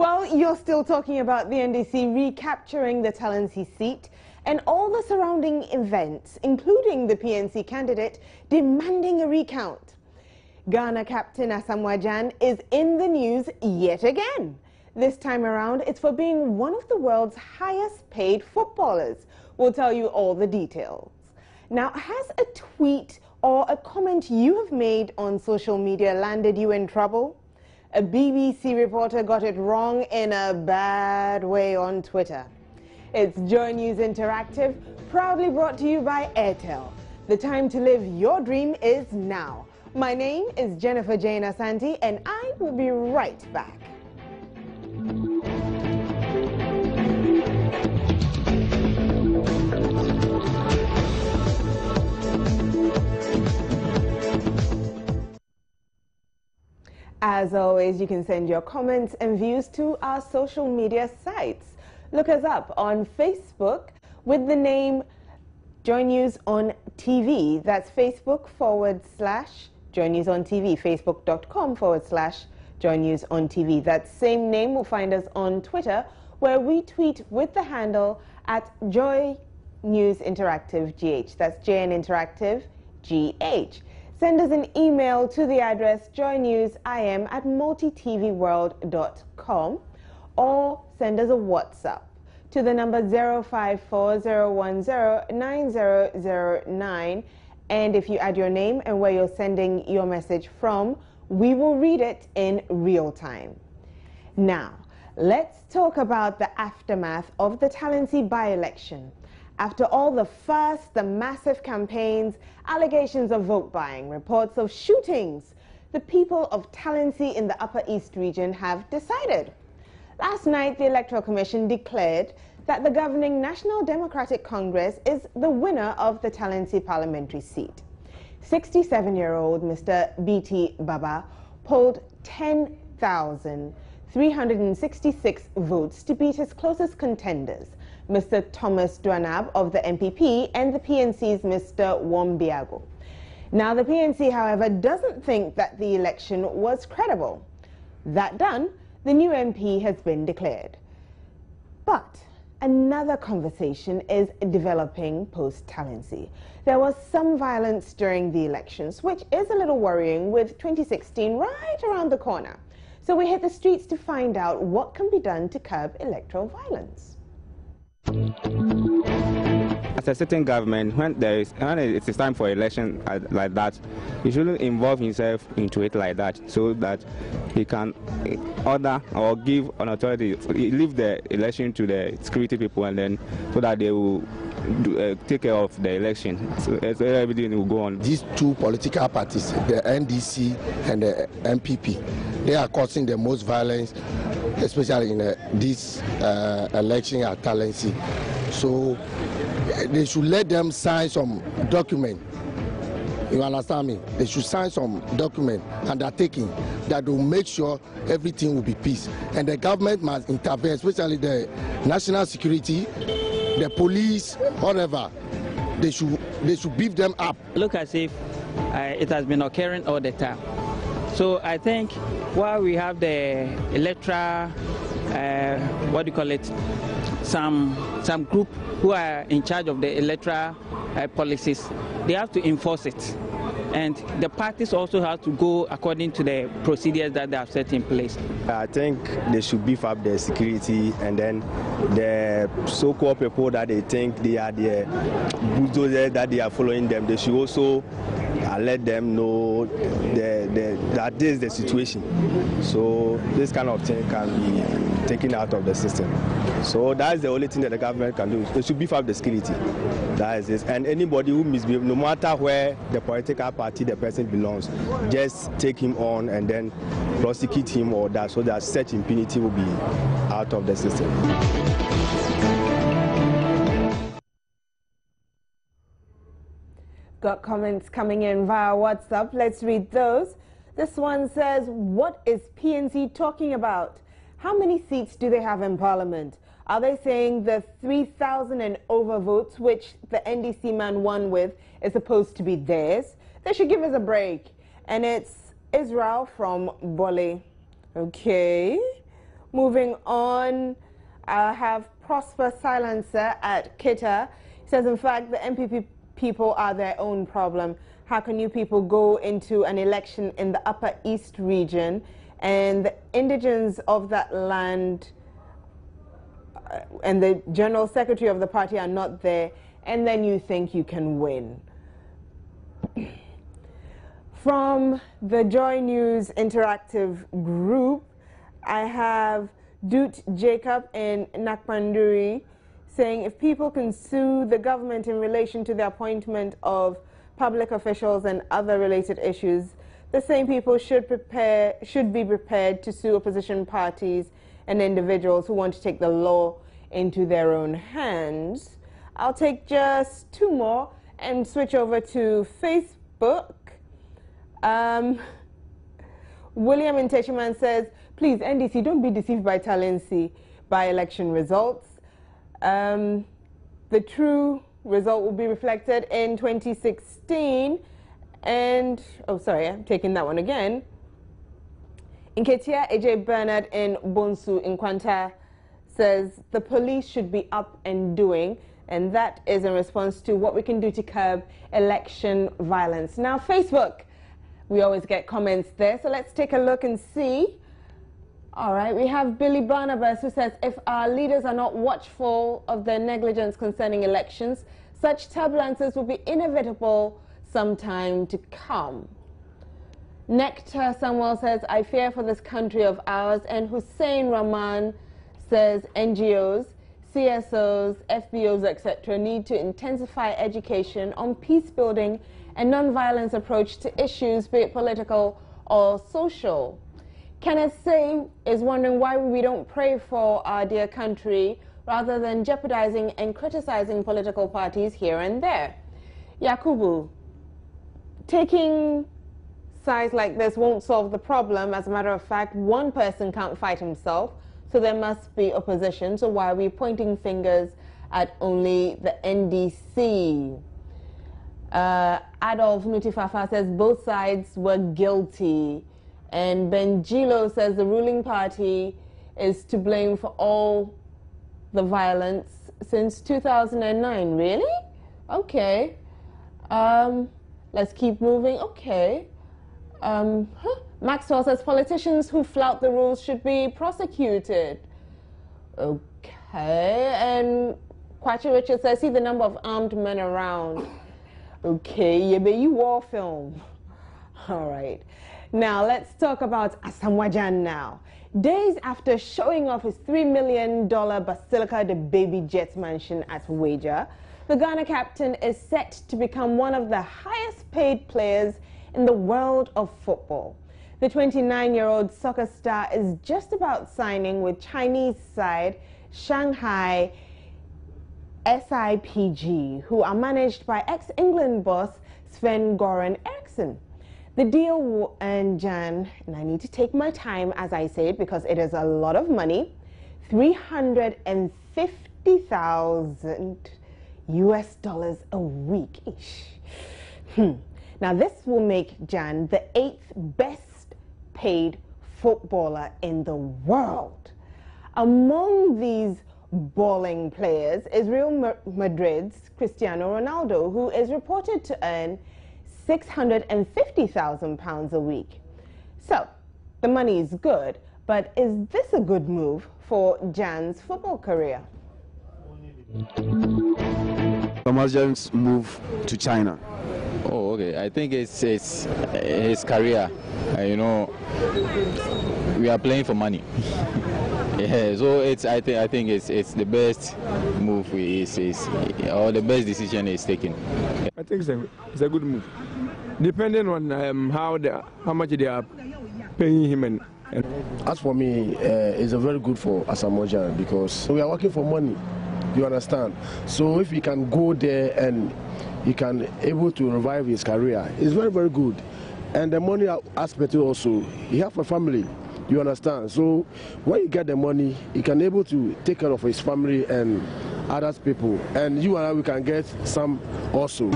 Well, you're still talking about the NDC recapturing the Talensi seat and all the surrounding events, including the PNC candidate demanding a recount. Ghana captain Asamoah Gyan is in the news yet again. This time around, it's for being one of the world's highest paid footballers. We'll tell you all the details. Now, has a tweet or a comment you have made on social media landed you in trouble? A BBC reporter got it wrong in a bad way on Twitter. It's Joy News Interactive, proudly brought to you by Airtel. The time to live your dream is now. My name is Jennifer Jane Asante, and I will be right back. As always, you can send your comments and views to our social media sites. Look us up on Facebook with the name Joy News on TV. That's Facebook/Joy News on TV, facebook.com/Joy News on TV. That same name will find us on Twitter, where we tweet with the handle at Joy News Interactive GH. That's JN Interactive GH. Send us an email to the address joynewsim@multitvworld.com or send us a WhatsApp to the number 054-010-9009. And if you add your name and where you're sending your message from, we will read it in real time. Now, let's talk about the aftermath of the Talensi by-election. After all the fuss, the massive campaigns, allegations of vote buying, reports of shootings, the people of Talensi in the Upper East region have decided. Last night, the Electoral Commission declared that the governing National Democratic Congress is the winner of the Talensi parliamentary seat. 67-year-old Mr. B.T. Baba polled 10,366 votes to beat his closest contenders, Mr. Thomas Dwanab of the MPP and the PNC's Mr. Wombiago. Now, the PNC, however, doesn't think that the election was credible. That done, the new MP has been declared. But another conversation is developing post-Talensi. There was some violence during the elections, which is a little worrying with 2016 right around the corner. So we hit the streets to find out what can be done to curb electoral violence. As a sitting government, when it is time for election like that, he shouldn't involve himself into it like that, so that he can order or give an authority, leave the election to the security people, and then so that they will take care of the election, so everything will go on. These two political parties, the NDC and the MPP, they are causing the most violence, especially in this election at Talensi. So they should let them sign some document. You understand me? They should sign some document undertaking that will make sure everything will be peace. And the government must intervene, especially the national security, the police, whatever. They should beef them up. Look as if it has been occurring all the time. So I think while we have the electoral, some group who are in charge of the electoral policies, they have to enforce it. And the parties also have to go according to the procedures that they have set in place. I think they should beef up their security, and then the so-called people that they think they are the bulldozers that they are following them, they should also let them know that this is the situation. So this kind of thing can be taken out of the system. So that's the only thing that the government can do. They should beef up the security. That is this. And anybody who misbehaves, no matter where the political party the person belongs, just take him on and then prosecute him or that, so that such impunity will be out of the system. Got comments coming in via WhatsApp. Let's read those. This one says, what is PNC talking about? How many seats do they have in Parliament? Are they saying the 3,000 and over votes, which the NDC man won with, is supposed to be theirs? They should give us a break. And it's Israel from Bole. Okay. Moving on, I have Prosper Silencer at Kita. He says, in fact, the MPP people are their own problem. How can you people go into an election in the Upper East region and the indigents of that land and the general secretary of the party are not there, and then you think you can win? From the Joy News Interactive Group, I have Dut Jacob in Nakpanduri saying if people can sue the government in relation to the appointment of public officials and other related issues, the same people should be prepared to sue opposition parties and individuals who want to take the law into their own hands. I'll take just two more and switch over to Facebook. William in Teshiman says, please, NDC, don't be deceived by Talensi by election results. The true result will be reflected in 2016. And, oh, sorry, I'm taking that one again. Nketia AJ Bernard in Bonsu in Kwanta says the police should be up and doing, and that is in response to what we can do to curb election violence. Now, Facebook, we always get comments there, so let's take a look and see. All right, we have Billy Barnabas who says, if our leaders are not watchful of their negligence concerning elections, such turbulences will be inevitable sometime to come. Nectar Samuel says, I fear for this country of ours. And Hussein Rahman says, NGOs, CSOs, FBOs, etc. need to intensify education on peace building and non-violence approach to issues, be it political or social. Kenneth Say is wondering why we don't pray for our dear country rather than jeopardizing and criticizing political parties here and there. Yakubu, taking sides like this won't solve the problem. As a matter of fact, one person can't fight himself, so there must be opposition. So why are we pointing fingers at only the NDC? Adolf Nutifafa says both sides were guilty. And Benjilo says the ruling party is to blame for all the violence since 2009. Really? Okay. Let's keep moving. Okay. Maxwell says politicians who flout the rules should be prosecuted. Okay. And Kwachi Richard says, see the number of armed men around. Okay. You war film. All right. Now let's talk about Asamoah Gyan now. Days after showing off his $3 million Basilica the Baby Jet mansion at Wager, the Ghana captain is set to become one of the highest paid players in the world of football. The 29-year-old soccer star is just about signing with Chinese side Shanghai SIPG, who are managed by ex-England boss Sven-Göran Eriksson. The deal will earn Gyan, and I need to take my time as I say it because it is a lot of money, $350,000 a week. Now this will make Gyan the 8th best paid footballer in the world. Among these balling players is Real Madrid's Cristiano Ronaldo, who is reported to earn £650,000 a week. So, the money is good, but is this a good move for Gyan's football career? Asamoah Gyan's move to China. Oh, okay. I think it's his career. You know, we are playing for money. Yeah, so I think it's the best move or the best decision he's taken. I think it's a good move, depending on how much they are paying him. And as for me, it's a very good for Asamoah Gyan because we are working for money. You understand? So if he can go there and he can able to revive his career, it's very, very good. And the money aspect also, he have a family. You understand? So when you get the money, he can able to take care of his family and other people. And you and I, we can get some also.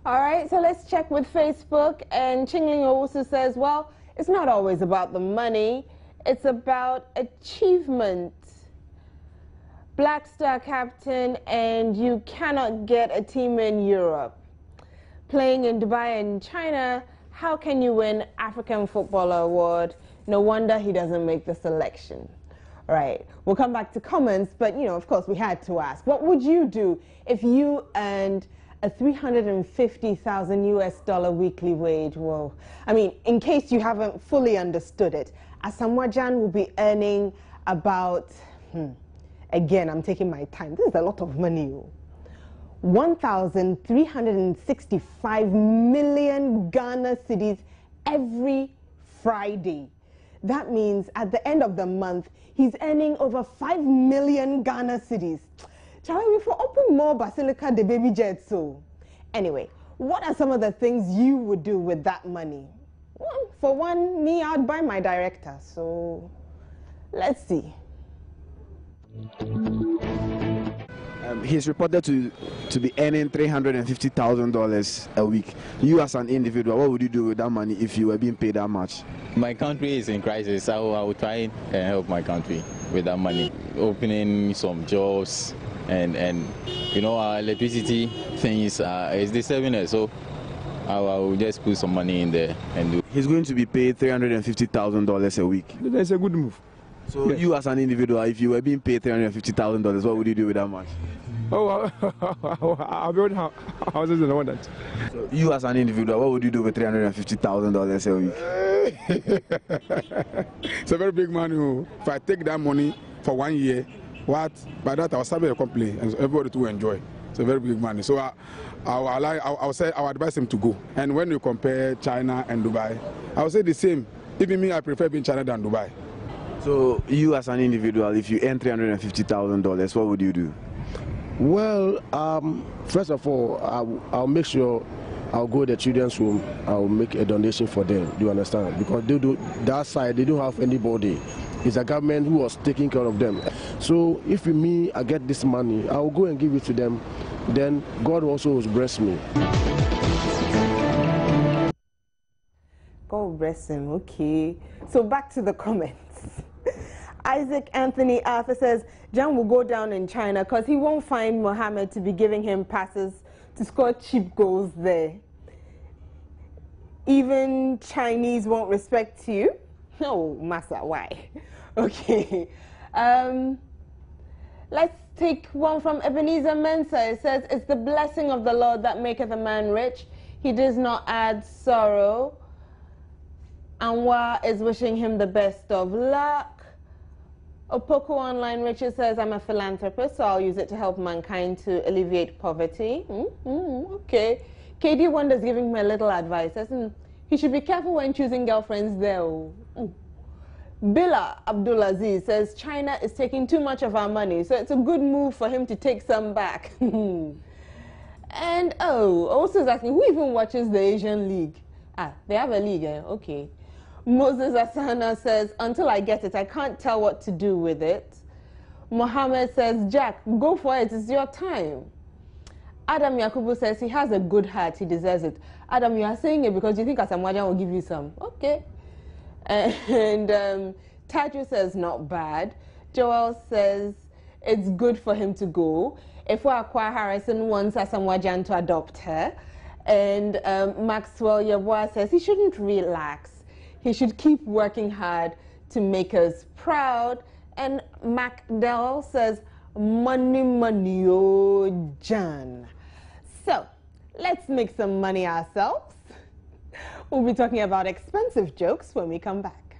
All right, so let's check with Facebook. And Chingling Owusu says, well, it's not always about the money, it's about achievement. Black Star captain, and you cannot get a team in Europe. Playing in Dubai and China, how can you win African Footballer Award? No wonder he doesn't make the selection. All right, we'll come back to comments, but of course we had to ask, what would you do if you earned a $350,000 US weekly wage? Well, I mean, in case you haven't fully understood it, Asamoah Gyan will be earning about, again, I'm taking my time, this is a lot of money. 1,365 million Ghana cedis every Friday. That means at the end of the month, he's earning over 5 million Ghana cedis. Charlie, for open more Basilica the baby jet. So anyway, what are some of the things you would do with that money? Well, for one, me, I'd buy my director. So let's see. He's reported to be earning $350,000 a week. You as an individual, what would you do with that money if you were being paid that much? My country is in crisis, so I will try and help my country with that money. Opening some jobs and our electricity thing is disturbing us, so I will just put some money in there and do. He's going to be paid $350,000 a week. That's a good move. So you as an individual, if you were being paid $350,000, what would you do with that money? Oh, I'll build houses and all that. So you as an individual, what would you do with $350,000 a week? It's a very big money. If I take that money for 1 year, by that I'll start a company and everybody to enjoy. It's a very big money. So I'll advise him to go. And when you compare China and Dubai, I would say the same. Even me, I prefer being China than Dubai. So you as an individual, if you earn $350,000, what would you do? Well, first of all, I'll make sure I'll go to the children's room. I'll make a donation for them. Do you understand? Because that side, they don't have anybody. It's a government who was taking care of them. So if I get this money, I'll go and give it to them. Then God also will bless me. God bless him. Okay. So back to the comments. Isaac Anthony Arthur says Gyan will go down in China because he won't find Mohammed to be giving him passes to score cheap goals there. Even Chinese won't respect you. Oh, Massa, why? Okay. Let's take one from Ebenezer Mensah. It says, it's the blessing of the Lord that maketh a man rich. He does not add sorrow. Anwar is wishing him the best of luck. Opoko Online Richard says, I'm a philanthropist, so I'll use it to help mankind to alleviate poverty. Okay. KD Wonder's giving me a little advice. He should be careful when choosing girlfriends there. Bila Abdulaziz says, China is taking too much of our money, so it's a good move for him to take some back. And, also is asking, who even watches the Asian League? They have a league, eh? Okay. Moses Asana says, until I get it, I can't tell what to do with it. Mohammed says, Jack, go for it. It's your time. Adam Yakubu says, he has a good heart. He deserves it. Adam, you are saying it because you think Asamoah Gyan will give you some. Okay. And Taju says, not bad. Joel says, it's good for him to go. Akwa Harrison wants Asamoah Gyan to adopt her. And Maxwell Yeboah says, he shouldn't relax. He should keep working hard to make us proud. And MacDell says, money, money, oh, Gyan. So, let's make some money ourselves. We'll be talking about expensive jokes when we come back.